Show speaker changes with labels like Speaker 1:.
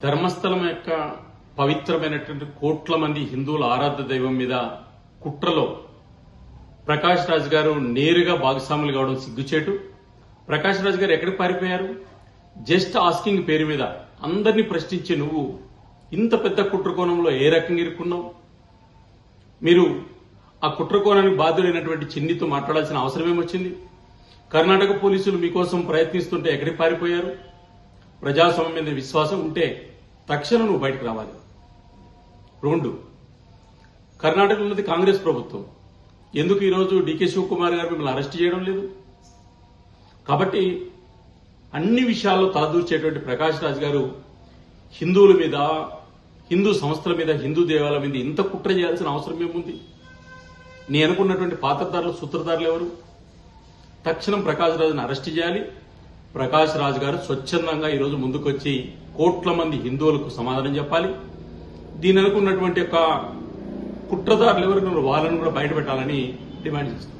Speaker 1: ధర్మస్థలం యొక్క పవిత్రమైనటువంటి కోట్ల మంది హిందువుల ఆరాధ్య దైవం మీద కుట్రలో ప్రకాష్ రాజ్ గారు నేరుగా భాగస్వాములు కావడం సిగ్గుచేటు. ప్రకాష్ రాజ్ గారు ఎక్కడికి పారిపోయారు? జస్ట్ ఆస్కింగ్ పేరు మీద అందరినీ ప్రశ్నించే నువ్వు ఇంత పెద్ద కుట్రకోణంలో ఏ రకంగా ఇరుక్కున్నావు? మీరు ఆ కుట్రకోణానికి బాధ్యుడైనటువంటి చిన్నితో మాట్లాడాల్సిన అవసరం ఏమొచ్చింది? కర్ణాటక పోలీసులు మీకోసం ప్రయత్నిస్తుంటే ఎక్కడికి పారిపోయారు? ప్రజాస్వామ్యం మీద విశ్వాసం ఉంటే తక్షణం నువ్వు బయటకు రావాలి. 2, కర్ణాటకలో ఉన్నది కాంగ్రెస్ ప్రభుత్వం. ఎందుకు ఈరోజు డీకే శివకుమార్ గారు మిమ్మల్ని అరెస్ట్ చేయడం లేదు? కాబట్టి అన్ని విషయాల్లో తలదూర్చేటువంటి ప్రకాష్ రాజ్ గారు హిందువుల మీద, హిందూ సంస్థల మీద, హిందూ దేవాలయం మీద ఇంత కుట్ర చేయాల్సిన అవసరం ఏముంది? నీ అనుకున్నటువంటి పాత్రధారులు, సూత్రధారులు ఎవరు? తక్షణం ప్రకాష్ రాజును అరెస్ట్ చేయాలి. ప్రకాష్ రాజ్ గారు స్వచ్ఛందంగా ఈరోజు ముందుకొచ్చి కోట్ల మంది హిందువులకు సమాధానం చెప్పాలి. దీని అనుకున్నటువంటి యొక్క కుట్రదారులు ఎవరు వాళ్ళని కూడా బయటపెట్టాలని డిమాండ్ చేస్తున్నారు.